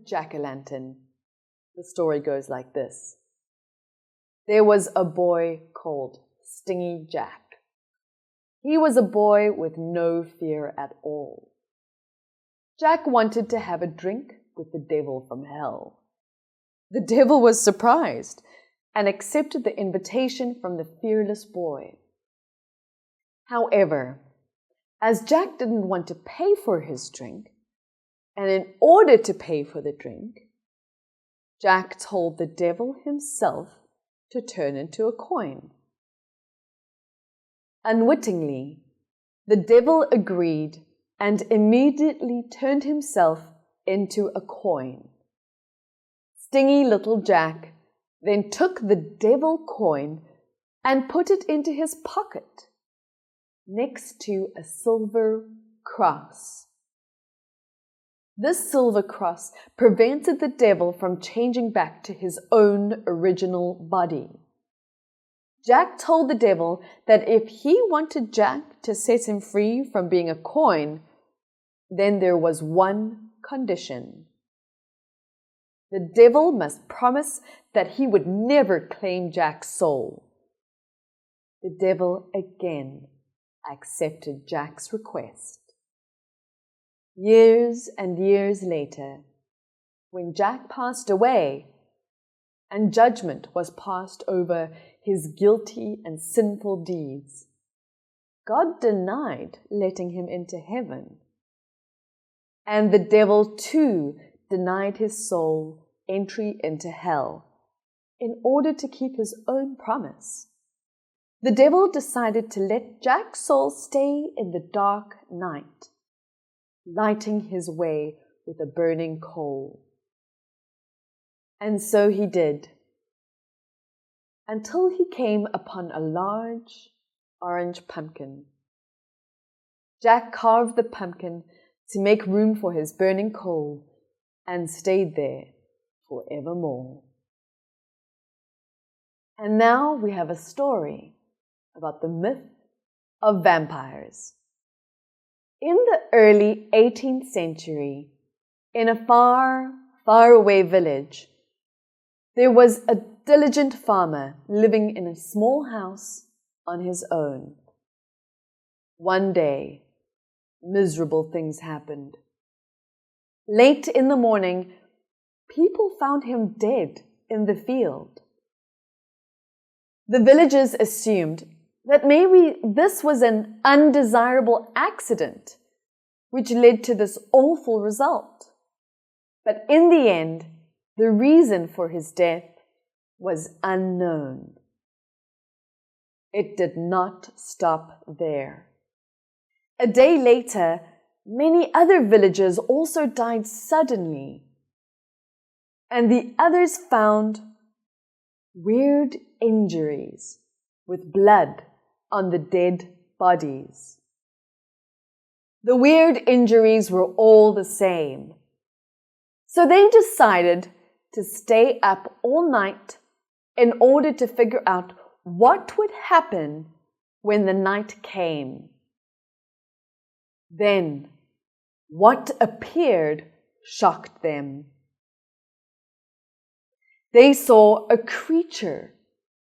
Jack-o'-lantern. The story goes like this. There was a boy called Stingy Jack. He was a boy with no fear at all. Jack wanted to have a drink with the devil from hell. The devil was surprised and accepted the invitation from the fearless boy. However, as Jack didn't want to pay for his drink, and in order to pay for the drink, Jack told the devil himself to turn into a coin. Unwittingly, the devil agreed and immediately turned himself into a coin. Stingy little Jack then took the devil coin and put it into his pocket next to a silver cross. This silver cross prevented the devil from changing back to his own original body. Jack told the devil that if he wanted Jack to set him free from being a coin, then there was one condition. The devil must promise that he would never claim Jack's soul. The devil again accepted Jack's request. Years and years later, when Jack passed away and judgment was passed over his guilty and sinful deeds, God denied letting him into heaven. And the devil too denied his soul entry into hell in order to keep his own promise. The devil decided to let Jack's soul stay in the dark night, lighting his way with a burning coal. And so he did, until he came upon a large orange pumpkin. Jack carved the pumpkin to make room for his burning coal and stayed there forevermore. And now we have a story about the myth of vampires. In the early 18th century, in a far, far away village, there was a diligent farmer living in a small house on his own. One day, miserable things happened. Late in the morning, people found him dead in the field. The villagers assumed that maybe this was an undesirable accident which led to this awful result. But in the end, the reason for his death was unknown. It did not stop there. A day later, many other villagers also died suddenly, and the others found weird injuries with blood on the dead bodies. The weird injuries were all the same, so they decided to stay up all night in order to figure out what would happen when the night came. Then, what appeared shocked them. They saw a creature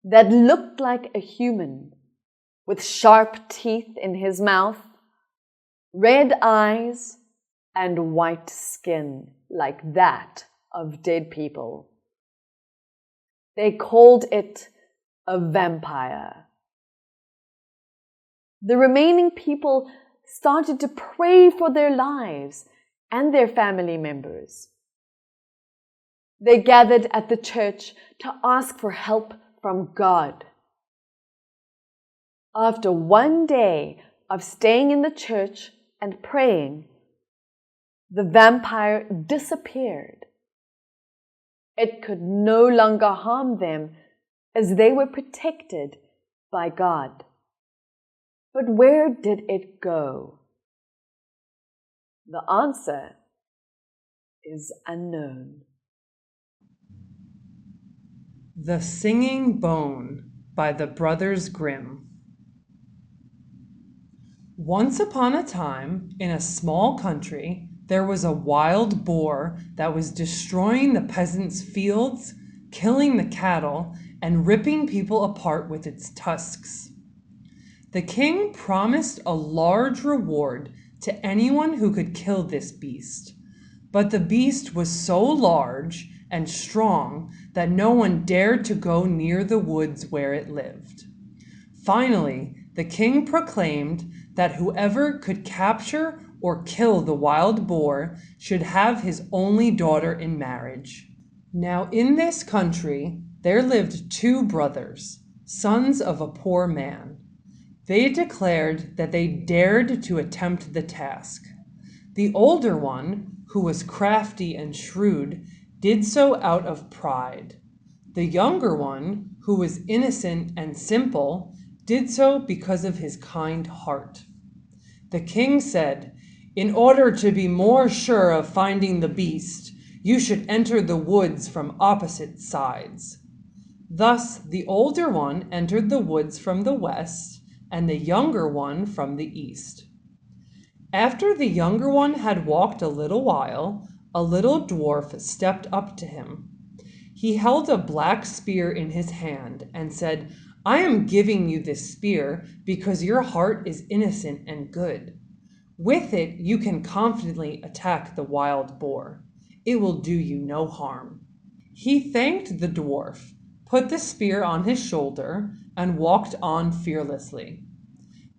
that looked like a human, with sharp teeth in his mouth, red eyes, and white skin like that of dead people. They called it a vampire. The remaining people started to pray for their lives and their family members. They gathered at the church to ask for help from God. After one day of staying in the church and praying, the vampire disappeared. It could no longer harm them as they were protected by God. But where did it go? The answer is unknown. The Singing Bone by the Brothers Grimm. Once upon a time, in a small country, there was a wild boar that was destroying the peasants' fields, killing the cattle, and ripping people apart with its tusks. The king promised a large reward to anyone who could kill this beast, but the beast was so large and strong that no one dared to go near the woods where it lived. Finally, the king proclaimed that whoever could capture or kill the wild boar should have his only daughter in marriage. Now in this country there lived 2 brothers, sons of a poor man. They declared that they dared to attempt the task. The older one, who was crafty and shrewd, did so out of pride. The younger one, who was innocent and simple, did so because of his kind heart. The king said, "In order to be more sure of finding the beast, you should enter the woods from opposite sides." Thus the older one entered the woods from the west, and the younger one from the east. After the younger one had walked a little while, a little dwarf stepped up to him. He held a black spear in his hand and said, "I am giving you this spear because your heart is innocent and good. With it, you can confidently attack the wild boar. It will do you no harm." He thanked the dwarf, put the spear on his shoulder, and walked on fearlessly.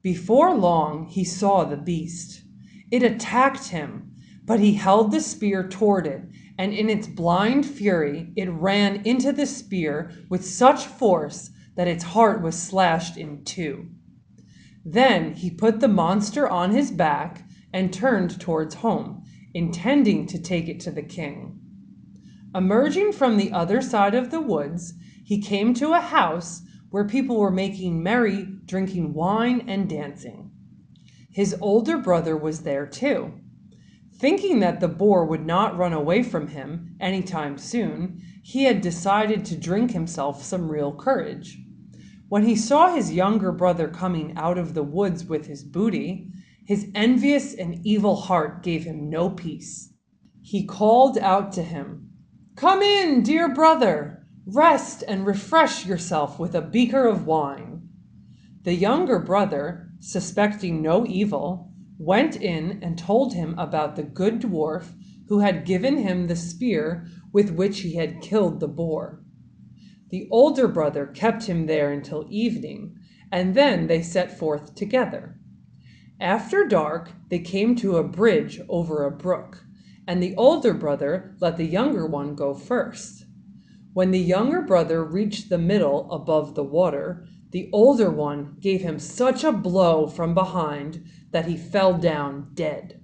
Before long, he saw the beast. It attacked him, but he held the spear toward it, and in its blind fury, it ran into the spear with such force that its heart was slashed in 2. Then he put the monster on his back and turned towards home, intending to take it to the king. Emerging from the other side of the woods, he came to a house where people were making merry, drinking wine and dancing. His older brother was there too. Thinking that the boar would not run away from him anytime soon, he had decided to drink himself some real courage. When he saw his younger brother coming out of the woods with his booty, his envious and evil heart gave him no peace. He called out to him, "Come in, dear brother, rest and refresh yourself with a beaker of wine." The younger brother, suspecting no evil, went in and told him about the good dwarf who had given him the spear with which he had killed the boar. The older brother kept him there until evening, and then they set forth together. After dark, they came to a bridge over a brook, and the older brother let the younger one go first. When the younger brother reached the middle above the water, the older one gave him such a blow from behind that he fell down dead.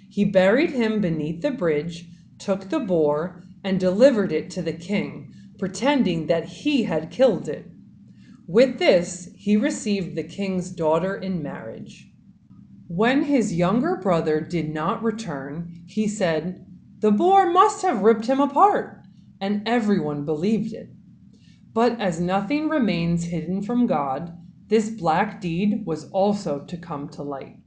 He buried him beneath the bridge, took the boar, and delivered it to the king, pretending that he had killed it. With this, he received the king's daughter in marriage. When his younger brother did not return, he said, "The boar must have ripped him apart," and everyone believed it. But as nothing remains hidden from God, this black deed was also to come to light.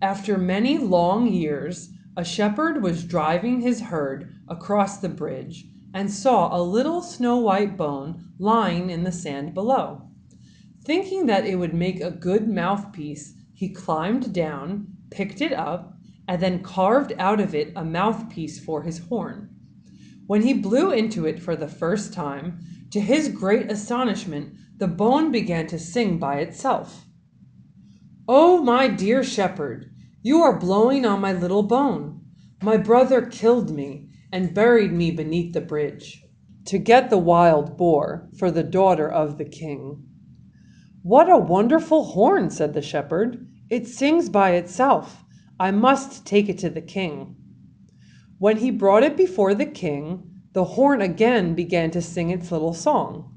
After many long years, a shepherd was driving his herd across the bridge and saw a little snow-white bone lying in the sand below. Thinking that it would make a good mouthpiece, he climbed down, picked it up, and then carved out of it a mouthpiece for his horn. When he blew into it for the first time, to his great astonishment, the bone began to sing by itself. "Oh, my dear shepherd, you are blowing on my little bone. My brother killed me and buried me beneath the bridge to get the wild boar for the daughter of the king." "What a wonderful horn," said the shepherd. "It sings by itself. I must take it to the king." When he brought it before the king, the horn again began to sing its little song.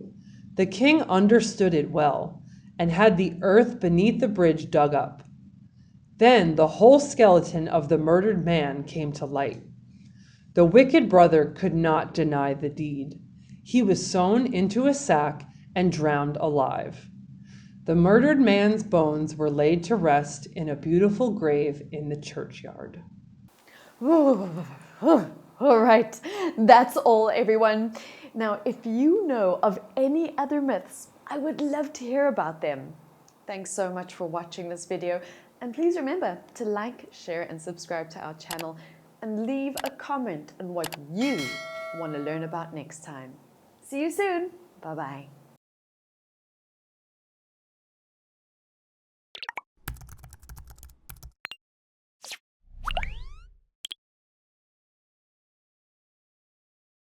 The king understood it well and had the earth beneath the bridge dug up. Then the whole skeleton of the murdered man came to light. The wicked brother could not deny the deed. He was sewn into a sack and drowned alive. The murdered man's bones were laid to rest in a beautiful grave in the churchyard. All right, that's all, everyone. Now, if you know of any other myths, I would love to hear about them. Thanks so much for watching this video, and please remember to like, share, and subscribe to our channel, and leave a comment on what you want to learn about next time. See you soon. Bye-bye.